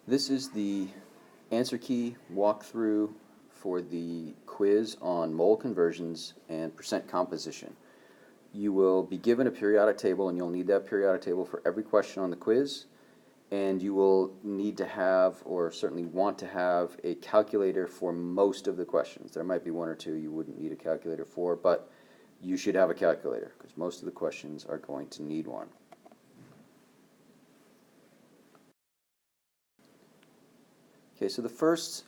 This is the answer key walkthrough for the quiz on mole conversions and percent composition. You will be given a periodic table, and you'll need that periodic table for every question on the quiz, and you will need to have, or certainly want to have, a calculator for most of the questions. There might be one or two you wouldn't need a calculator for, but you should have a calculator because most of the questions are going to need one. Okay, so the first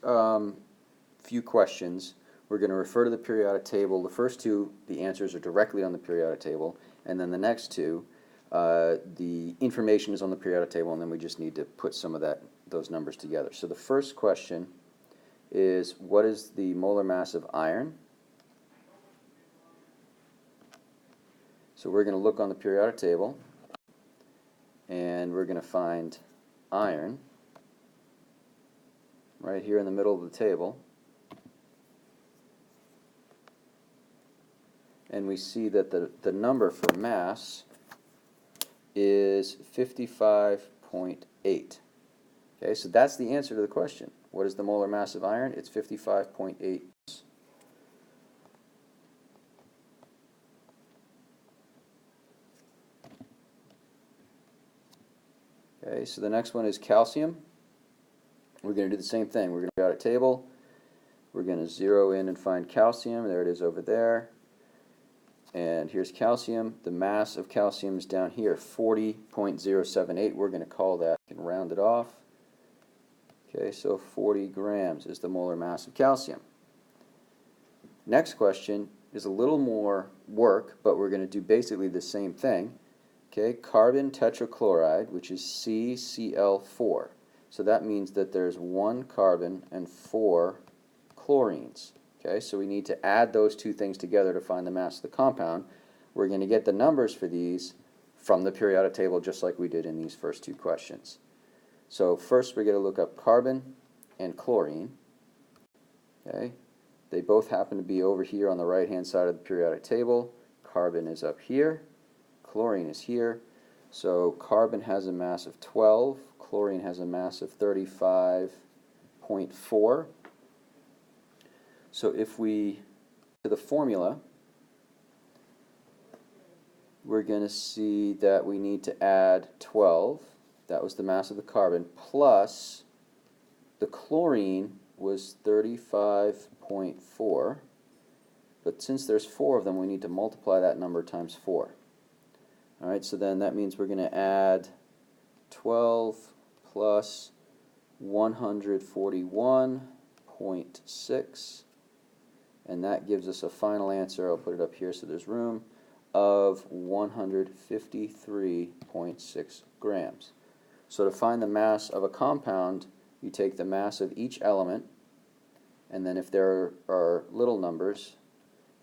few questions, we're going to refer to the periodic table. The first two, the answers are directly on the periodic table, and then the next two, the information is on the periodic table, and then we just need to put some of those numbers together. So the first question is, what is the molar mass of iron? So we're going to look on the periodic table, and we're going to find iron right here in the middle of the table. And we see that the number for mass is 55.8. Okay, so that's the answer to the question. What is the molar mass of iron? It's 55.8. Okay, so the next one is calcium. We're going to do the same thing. We're going to go out a table. We're going to zero in and find calcium. There it is over there. And here's calcium. The mass of calcium is down here, 40.078. We're going to call that and round it off. Okay, so 40 grams is the molar mass of calcium. Next question is a little more work, but we're going to do basically the same thing. Okay, carbon tetrachloride, which is CCl4. So that means that there's 1 carbon and 4 chlorines. Okay, so we need to add those two things together to find the mass of the compound. We're going to get the numbers for these from the periodic table just like we did in these first two questions. So first we're going to look up carbon and chlorine. Okay, they both happen to be over here on the right hand side of the periodic table. Carbon is up here, chlorine is here. So carbon has a mass of 12, chlorine has a mass of 35.4. So if we to the formula, we're going to see that we need to add 12, that was the mass of the carbon, plus the chlorine was 35.4, but since there's 4 of them, we need to multiply that number times 4. Alright, so then that means we're going to add 12 plus 141.6, and that gives us a final answer, I'll put it up here so there's room, of 153.6 grams. So to find the mass of a compound, you take the mass of each element, and then if there are little numbers,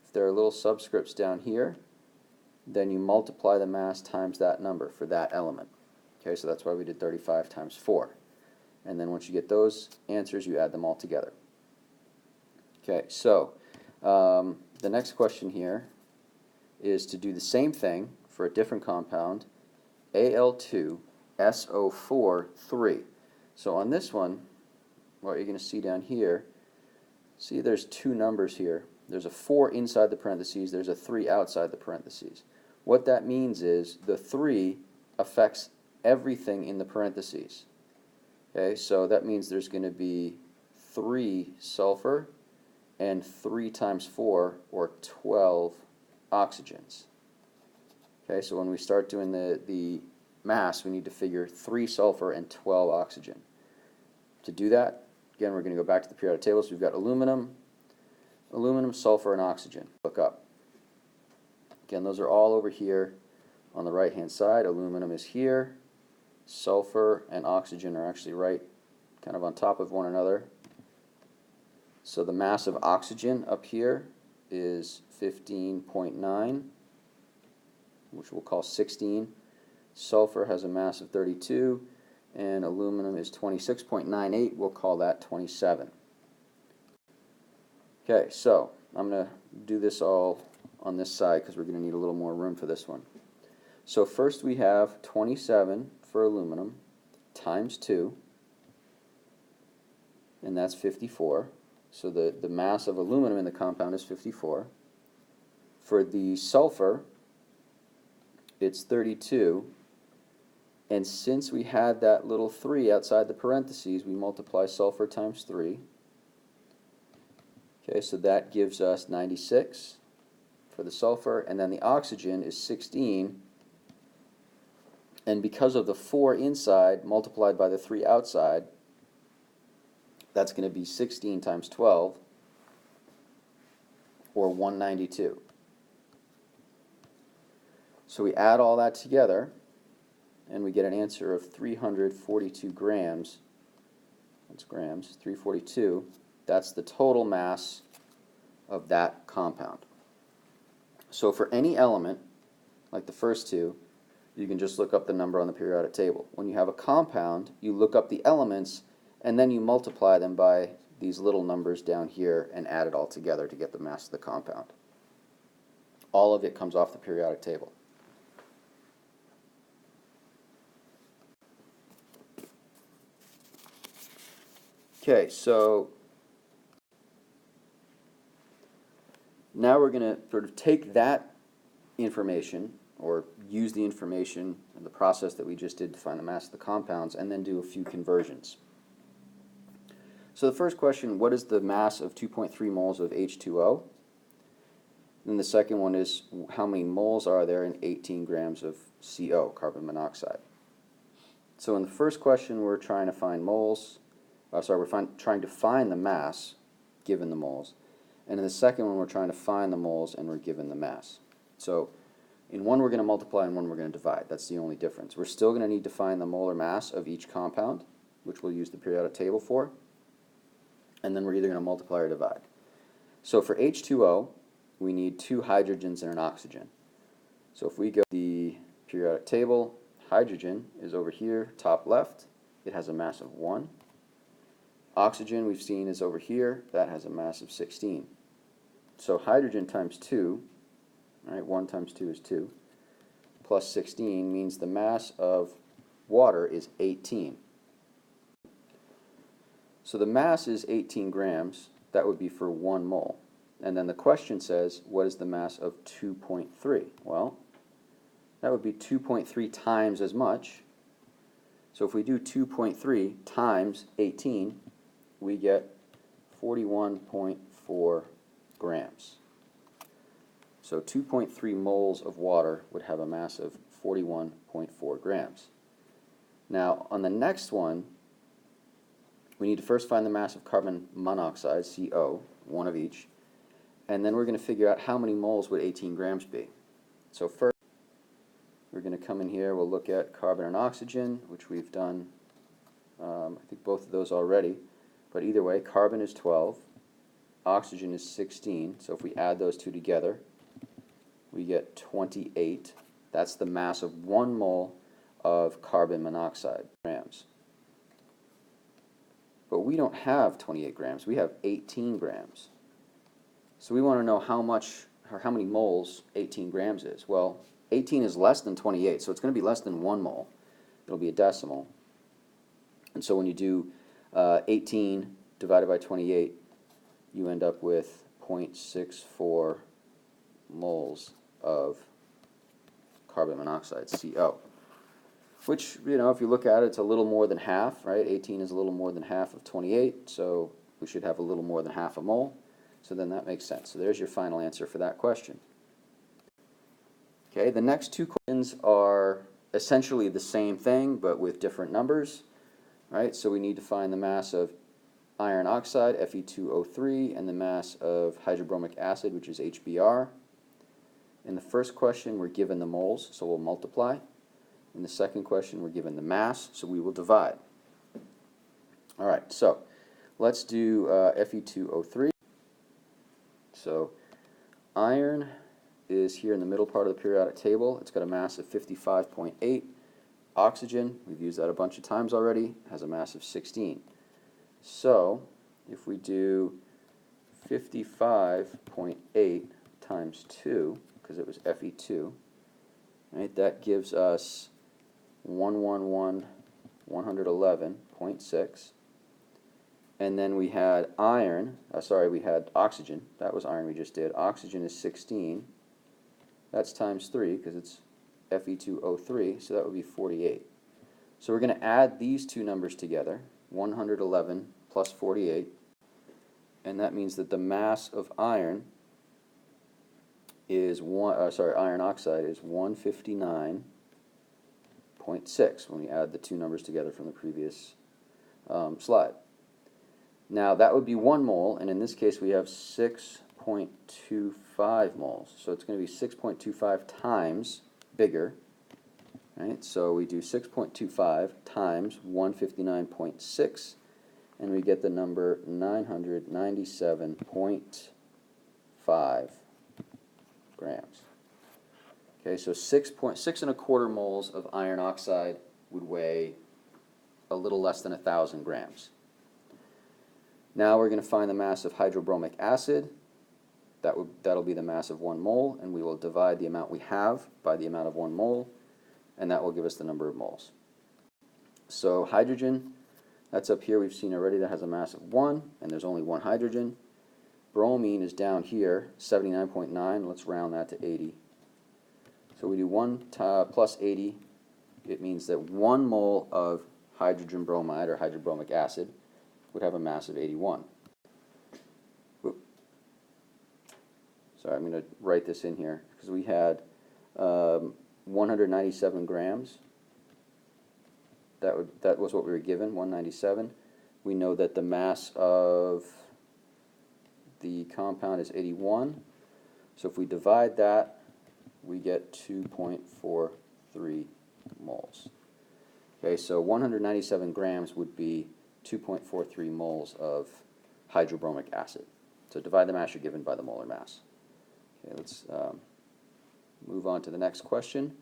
if there are little subscripts down here, then you multiply the mass times that number for that element. Okay, so that's why we did 35 times 4. And then once you get those answers, you add them all together. Okay, so the next question here is to do the same thing for a different compound, Al2SO4 3. So on this one, what you're going to see down here, see there's two numbers here. There's a 4 inside the parentheses, there's a 3 outside the parentheses. What that means is the 3 affects everything in the parentheses. Okay, so that means there's going to be 3 sulfur and 3 times 4, or 12 oxygens. Okay, so when we start doing the mass, we need to figure 3 sulfur and 12 oxygen. To do that, again, we're going to go back to the periodic table. So we've got aluminum, sulfur, and oxygen. Look up. Again, those are all over here on the right-hand side. Aluminum is here. Sulfur and oxygen are actually right kind of on top of one another. So the mass of oxygen up here is 15.9, which we'll call 16. Sulfur has a mass of 32, and aluminum is 26.98. We'll call that 27. Okay, so I'm going to do this all on this side because we're going to need a little more room for this one. So first we have 27 for aluminum times 2 and that's 54. So the mass of aluminum in the compound is 54. For the sulfur, it's 32. And since we had that little 3 outside the parentheses, we multiply sulfur times 3. Okay, so that gives us 96 for the sulfur, and then the oxygen is 16. And because of the 4 inside multiplied by the 3 outside, that's going to be 16 times 12, or 192. So we add all that together, and we get an answer of 342 grams. That's grams, 342. That's the total mass of that compound. So for any element, like the first two, you can just look up the number on the periodic table. When you have a compound, you look up the elements, and then you multiply them by these little numbers down here and add it all together to get the mass of the compound. All of it comes off the periodic table. Okay, so now we're going to sort of take that information, or use the information in the process that we just did to find the mass of the compounds, and then do a few conversions. So the first question, what is the mass of 2.3 moles of H2O? And the second one is, how many moles are there in 18 grams of CO, carbon monoxide? So in the first question, we're trying to find moles. We're trying to find the mass given the moles. And in the second one, we're trying to find the moles and we're given the mass. So in one, we're going to multiply, and one, we're going to divide. That's the only difference. We're still going to need to find the molar mass of each compound, which we'll use the periodic table for. And then we're either going to multiply or divide. So for H2O, we need 2 hydrogens and an oxygen. So if we go to the periodic table, hydrogen is over here, top left. It has a mass of 1. Oxygen, we've seen, is over here. That has a mass of 16. So hydrogen times 2, right, 1 times 2 is 2, plus 16 means the mass of water is 18. So the mass is 18 grams. That would be for 1 mole. And then the question says, what is the mass of 2.3? Well, that would be 2.3 times as much. So if we do 2.3 times 18, we get 41.4 grams. So 2.3 moles of water would have a mass of 41.4 grams. Now, on the next one, we need to first find the mass of carbon monoxide, CO, 1 of each, and then we're going to figure out how many moles would 18 grams be. So first, we're going to come in here, we'll look at carbon and oxygen, which we've done, I think both of those already, but either way, carbon is 12, oxygen is 16, so if we add those two together, we get 28. That's the mass of 1 mole of carbon monoxide, grams. But we don't have 28 grams, we have 18 grams. So we want to know how much, or how many moles 18 grams is. Well, 18 is less than 28, so it's going to be less than 1 mole. It'll be a decimal. And so when you do 18 divided by 28, you end up with 0.64 moles of carbon monoxide, CO. Which, you know, if you look at it, it's a little more than half, right? 18 is a little more than half of 28, so we should have a little more than half a mole. So then that makes sense. So there's your final answer for that question. Okay, the next two questions are essentially the same thing, but with different numbers, right? So we need to find the mass of iron oxide, Fe2O3, and the mass of hydrobromic acid, which is HBr. In the first question, we're given the moles, so we'll multiply. In the second question, we're given the mass, so we will divide. All right, so let's do Fe2O3. So iron is here in the middle part of the periodic table. It's got a mass of 55.8. Oxygen, we've used that a bunch of times already, has a mass of 16. So if we do 55.8 times 2, because it was Fe2, right, that gives us 111.6. and then we had iron, we had oxygen. That was iron we just did. Oxygen is 16. That's times 3 because it's Fe2O3, so that would be 48. So we're going to add these two numbers together, 111 plus 48, and that means that the mass of iron is iron oxide is 159.6 when we add the two numbers together from the previous slide. Now that would be 1 mole, and in this case we have 6.25 moles. So it's going to be 6.25 times bigger. Right? So we do 6.25 times 159.6, and we get the number 997.5 grams. Okay, so 6.125 moles of iron oxide would weigh a little less than 1,000 grams. Now we're going to find the mass of hydrobromic acid. That'll be the mass of 1 mole, and we will divide the amount we have by the amount of 1 mole, and that will give us the number of moles. So hydrogen, that's up here, we've seen already, that has a mass of 1, and there's only 1 hydrogen. Bromine is down here, 79.9. Let's round that to 80. So we do 1 plus 80. It means that 1 mole of hydrogen bromide, or hydrobromic acid, would have a mass of 81. Oop. Sorry, I'm going to write this in here, because we had 197 grams. That was what we were given, 197. We know that the mass of the compound is 81. So if we divide that, we get 2.43 moles. Okay, so 197 grams would be 2.43 moles of hydrobromic acid. So divide the mass you're given by the molar mass. Okay, let's move on to the next question.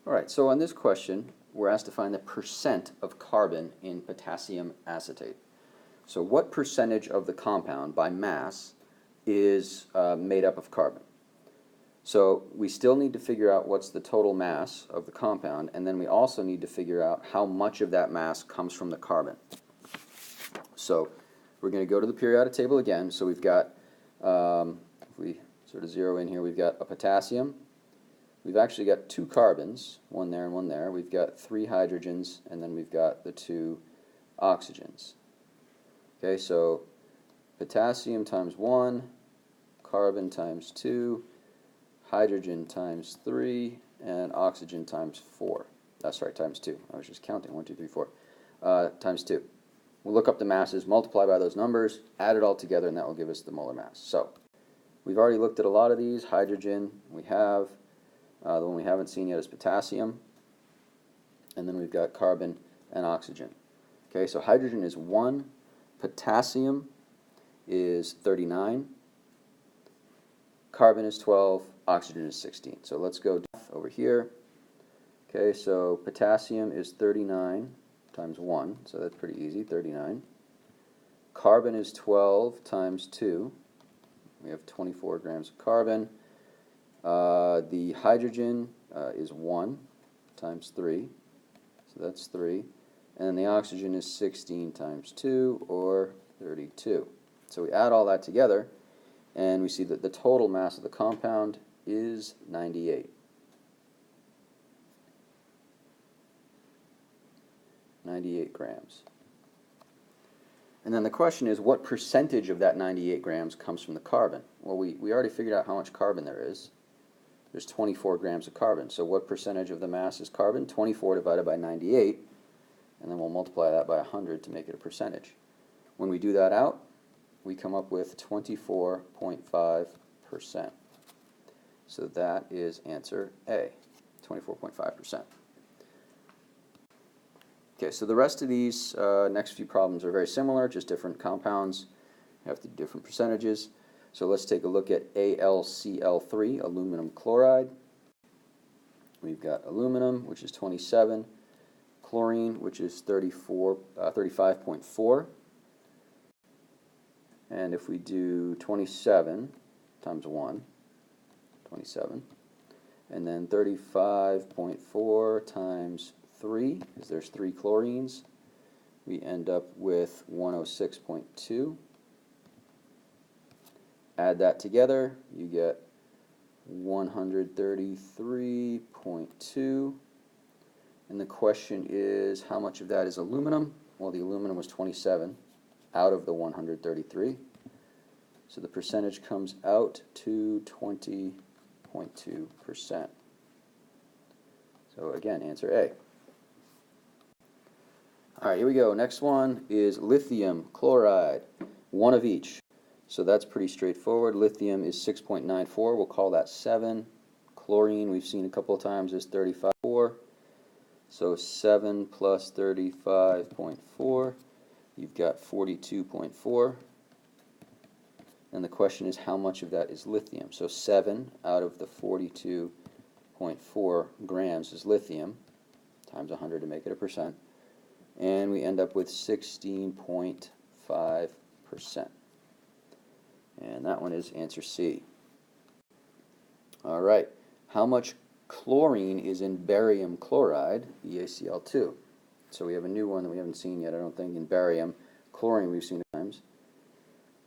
Alright, so on this question, we're asked to find the percent of carbon in potassium acetate. So what percentage of the compound by mass is made up of carbon? So we still need to figure out what's the total mass of the compound, and then we also need to figure out how much of that mass comes from the carbon. So we're going to go to the periodic table again. So we've got, if we sort of zero in here, we've got a potassium. We've actually got 2 carbons, one there and one there. We've got 3 hydrogens, and then we've got the 2 oxygens. Okay, so potassium times 1, carbon times 2, hydrogen times 3, and oxygen times 4. Times 2. I was just counting. 1, 2, 3, 4. Times 2. We'll look up the masses, multiply by those numbers, add it all together, and that will give us the molar mass. So we've already looked at a lot of these. Hydrogen, we have. The one we haven't seen yet is potassium. And then we've got carbon and oxygen. Okay, so hydrogen is 1, potassium is 39, carbon is 12, oxygen is 16. So let's go over here. Okay, so potassium is 39 times 1, so that's pretty easy, 39. Carbon is 12 times 2. We have 24 grams of carbon. The hydrogen is 1 times 3, so that's 3. And then the oxygen is 16 times 2, or 32. So we add all that together, and we see that the total mass of the compound is 98. 98 grams. And then the question is, what percentage of that 98 grams comes from the carbon? Well, we already figured out how much carbon there is. There's 24 grams of carbon. So what percentage of the mass is carbon? 24 divided by 98, and then we'll multiply that by 100 to make it a percentage. When we do that out, we come up with 24.5%. So that is answer A, 24.5%. Okay, so the rest of these next few problems are very similar, just different compounds. have to do different percentages. So let's take a look at AlCl3, aluminum chloride. We've got aluminum, which is 27, chlorine, which is 35.4. And if we do 27 times 1, 27, and then 35.4 times 3, because there's 3 chlorines, we end up with 106.2. Add that together, you get 133.2. And the question is, how much of that is aluminum? Well, the aluminum was 27 out of the 133. So the percentage comes out to 20.2%. So again, answer A. All right, here we go. Next one is lithium chloride, one of each. So that's pretty straightforward. Lithium is 6.94. We'll call that 7. Chlorine, we've seen a couple of times, is 35.4. So 7 plus 35.4, you've got 42.4. And the question is, how much of that is lithium? So 7 out of the 42.4 grams is lithium, times 100 to make it a percent. And we end up with 16.5%. And that one is answer C. All right. How much chlorine is in barium chloride, BaCl2? So we have a new one that we haven't seen yet, I don't think, in barium. Chlorine we've seen times.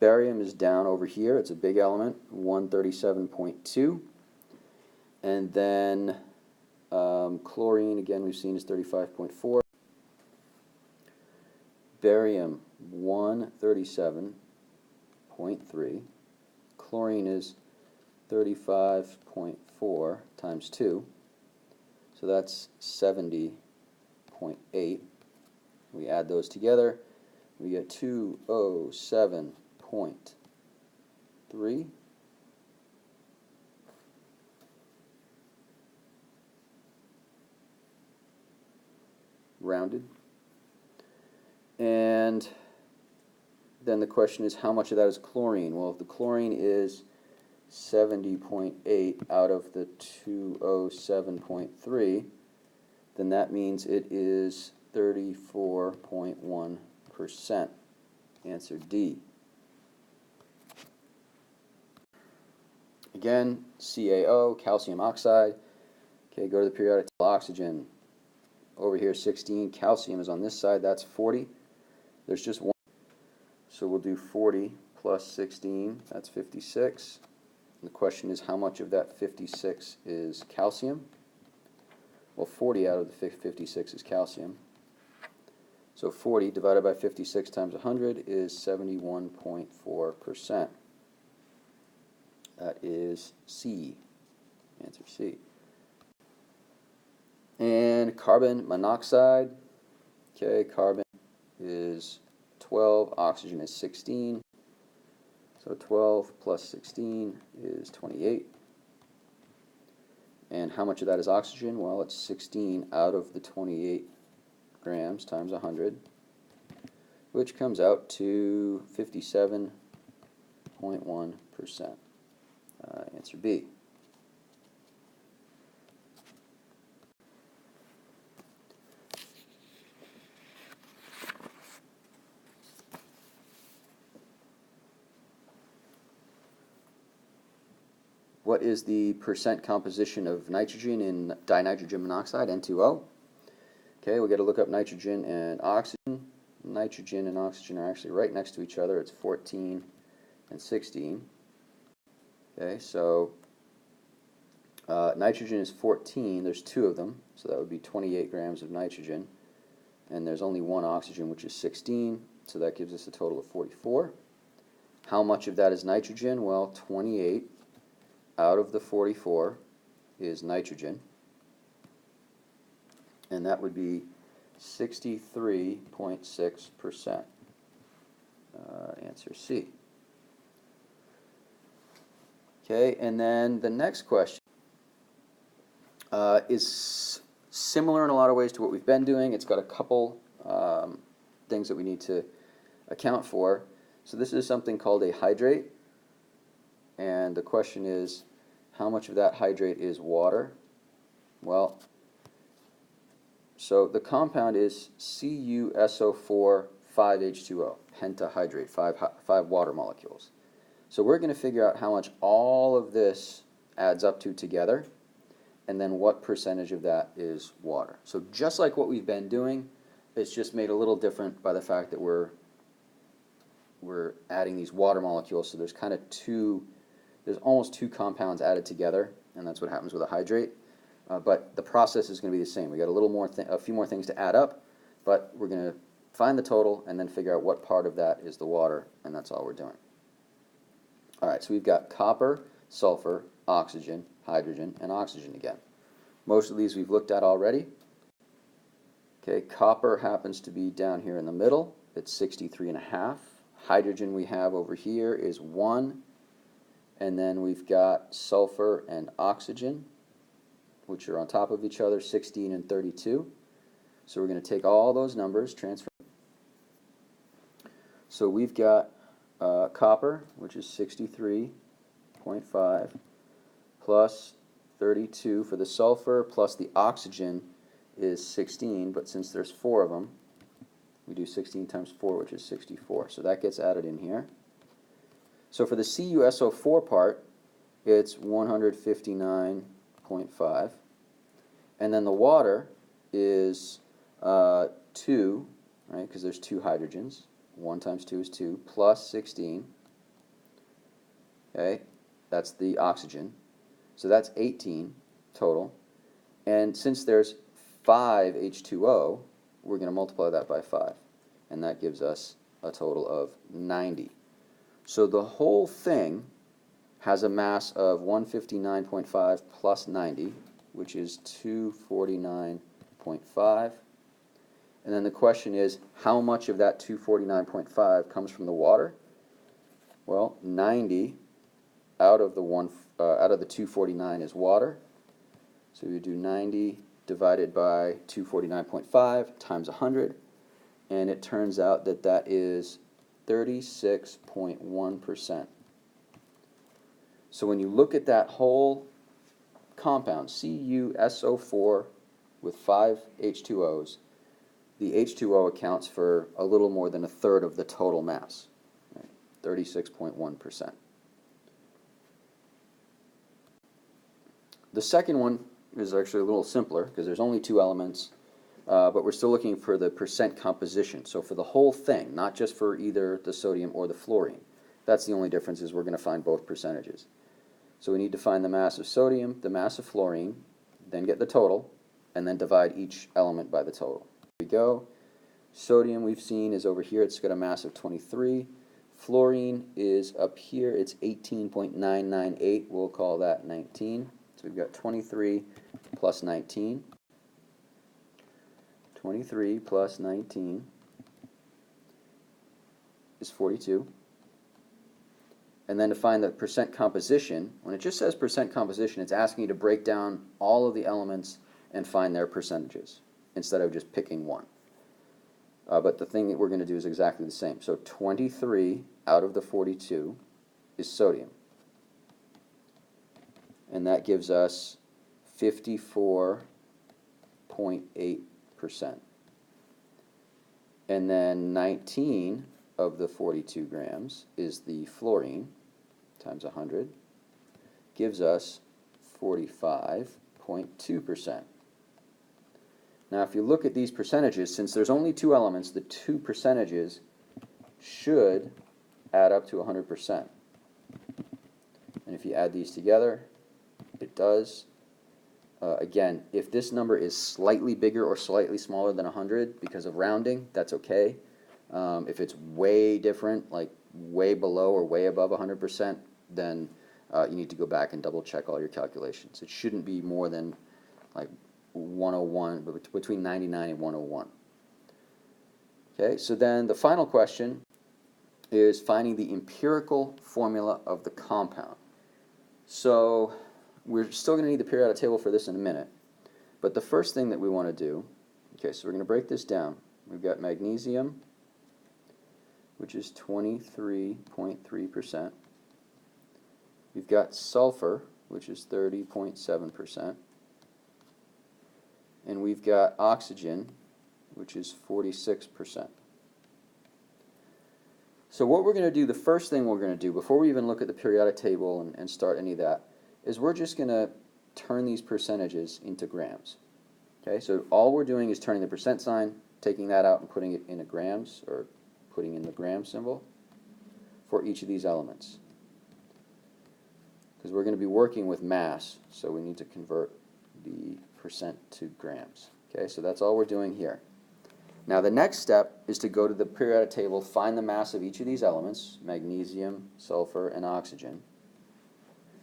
Barium is down over here. It's a big element, 137.2. And then chlorine, again, we've seen is 35.4. Barium, 137.3. Chlorine is 35.4 times 2. So that's 70.8. We add those together, we get 207.3. Rounded. And then the question is, how much of that is chlorine? Well, if the chlorine is 70.8 out of the 207.3, then that means it is 34.1%. Answer D. Again, CaO, calcium oxide. Okay, go to the periodic table. Oxygen. Over here, 16. Calcium is on this side. That's 40. There's just one. So we'll do 40 plus 16. That's 56. And the question is, how much of that 56 is calcium? Well, 40 out of the 56 is calcium. So 40 divided by 56 times 100 is 71.4%. That is C. Answer C. And carbon monoxide. Okay, carbon is 12, oxygen is 16. So 12 plus 16 is 28. And how much of that is oxygen? Well, it's 16 out of the 28 grams times 100, which comes out to 57.1%. Answer B. What is the percent composition of nitrogen in dinitrogen monoxide, N2O? Okay, we've got to look up nitrogen and oxygen. Nitrogen and oxygen are actually right next to each other. It's 14 and 16. Okay, so nitrogen is 14. There's 2 of them, so that would be 28 grams of nitrogen. And there's only 1 oxygen, which is 16, so that gives us a total of 44. How much of that is nitrogen? Well, 28 out of the 44 is nitrogen, and that would be 63.6%. Answer C. Okay, and then the next question is similar in a lot of ways to what we've been doing. It's got a couple things that we need to account for. So this is something called a hydrate, and the question is, how much of that hydrate is water? Well, so the compound is CuSO4 5H2O, pentahydrate, five water molecules. So we're going to figure out how much all of this adds up to together, and then what percentage of that is water. So just like what we've been doing, it's just made a little different by the fact that we're adding these water molecules. So there's there's almost two compounds added together, and that's what happens with a hydrate. But the process is going to be the same. We got a few more things to add up, but we're going to find the total and then figure out what part of that is the water, and that's all we're doing. All right, so we've got copper, sulfur, oxygen, hydrogen, and oxygen again. Most of these we've looked at already. Okay, copper happens to be down here in the middle. It's 63.5. Hydrogen we have over here is 1. And then we've got sulfur and oxygen, which are on top of each other, 16 and 32. So we're going to take all those numbers, transfer. So we've got copper, which is 63.5, plus 32 for the sulfur, plus the oxygen is 16, but since there's 4 of them, we do 16 times 4, which is 64. So that gets added in here. So for the CuSO4 part, it's 159.5. And then the water is 2, right, because there's 2 hydrogens. 1 times 2 is 2, plus 16. Okay, that's the oxygen. So that's 18 total. And since there's 5 H2O, we're going to multiply that by 5. And that gives us a total of 90. So the whole thing has a mass of 159.5 plus 90, which is 249.5. And then the question is, how much of that 249.5 comes from the water? Well, 90 out of the 249 is water. So we do 90 divided by 249.5 times 100, and it turns out that that is 36.1%. So when you look at that whole compound, CuSO4 with 5 H2Os, the H2O accounts for a little more than a third of the total mass, right? 36.1%. The second one is actually a little simpler because there's only 2 elements, but we're still looking for the percent composition. So for the whole thing, not just for either the sodium or the fluorine. That's the only difference, is we're going to find both percentages. So we need to find the mass of sodium, the mass of fluorine, then get the total, and then divide each element by the total. Here we go. Sodium we've seen is over here. It's got a mass of 23. Fluorine is up here. It's 18.998. We'll call that 19. So we've got 23 plus 19. 23 plus 19 is 42. And then to find the percent composition, when it just says percent composition, it's asking you to break down all of the elements and find their percentages instead of just picking one. But the thing that we're going to do is exactly the same. So 23 out of the 42 is sodium. And that gives us 54.8%. And then 19 of the 42 grams is the fluorine times 100, gives us 45.2%. Now if you look at these percentages, since there's only 2 elements, the 2 percentages should add up to 100%. And if you add these together, it does. Again, if this number is slightly bigger or slightly smaller than 100 because of rounding, that's okay. If it's way different, like way below or way above 100%, then you need to go back and double check all your calculations. It shouldn't be more than like 101, but between 99 and 101. Okay, so then the final question is finding the empirical formula of the compound. So we're still going to need the periodic table for this in a minute, but the first thing that we want to do, okay, so we're going to break this down. We've got magnesium, which is 23.3%. We've got sulfur, which is 30.7%. And we've got oxygen, which is 46%. So what we're going to do, the first thing we're going to do, before we even look at the periodic table and start any of that, is we're just going to turn these percentages into grams. Okay, so all we're doing is turning the percent sign, taking that out and putting it in a grams, or putting in the gram symbol for each of these elements. Because we're going to be working with mass, so we need to convert the percent to grams. Okay, so that's all we're doing here. Now the next step is to go to the periodic table, find the mass of each of these elements, magnesium, sulfur, and oxygen,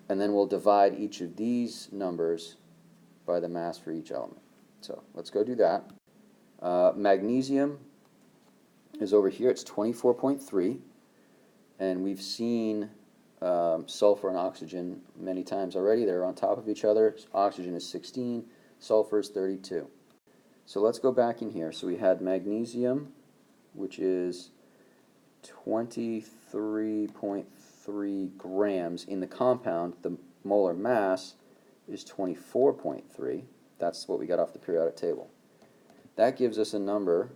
and then we'll divide each of these numbers by the mass for each element. So let's go do that. Magnesium is over here, it's 24.3, and we've seen sulfur and oxygen many times already. They're on top of each other. Oxygen is 16, sulfur is 32. So let's go back in here. So we had magnesium, which is 23.3 grams in the compound. The molar mass is 24.3. That's what we got off the periodic table. That gives us a number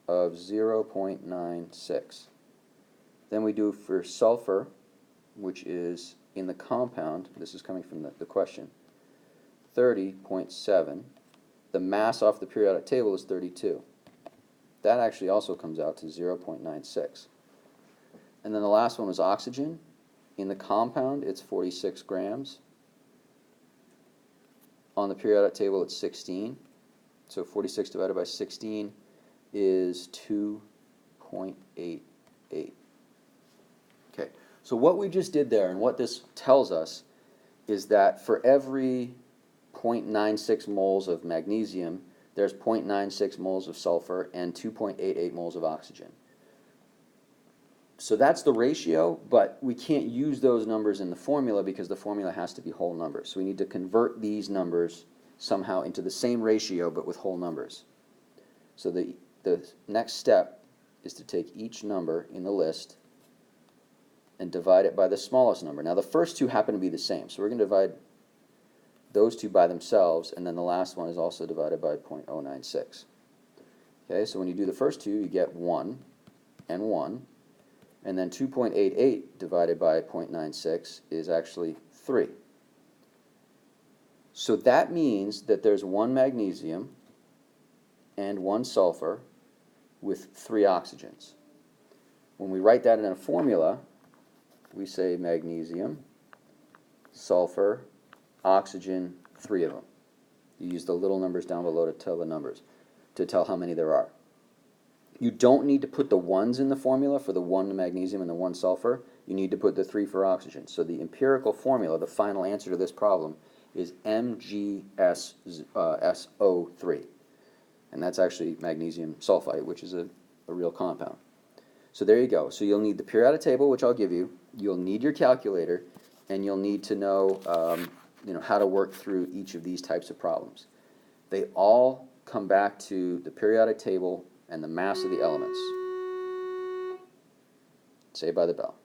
of 0.96. Then we do for sulfur, which is in the compound, this is coming from the question, 30.7. The mass off the periodic table is 32. That actually also comes out to 0.96. And then the last one was oxygen. In the compound, it's 46 grams. On the periodic table, it's 16. So 46 divided by 16 is 2.88. Okay, so what we just did there and what this tells us is that for every 0.96 moles of magnesium, there's 0.96 moles of sulfur and 2.88 moles of oxygen. So that's the ratio, but we can't use those numbers in the formula because the formula has to be whole numbers. So we need to convert these numbers somehow into the same ratio but with whole numbers. So the next step is to take each number in the list and divide it by the smallest number. Now the first two happen to be the same, so we're going to divide those two by themselves, and then the last one is also divided by 0.096. Okay, so when you do the first two, you get 1 and 1, and then 2.88 divided by 0.96 is actually 3. So that means that there's 1 magnesium and 1 sulfur with 3 oxygens. When we write that in a formula, we say magnesium, sulfur, oxygen, 3 of them. You use the little numbers down below to tell the numbers, to tell how many there are. You don't need to put the 1s in the formula for the 1 magnesium and the 1 sulfur. You need to put the 3 for oxygen. So the empirical formula, the final answer to this problem, is MgSO3. And that's actually magnesium sulfite, which is a real compound. So there you go. So you'll need the periodic table, which I'll give you. You'll need your calculator, and you'll need to know how to work through each of these types of problems. They all come back to the periodic table and the mass of the elements. Saved by the bell.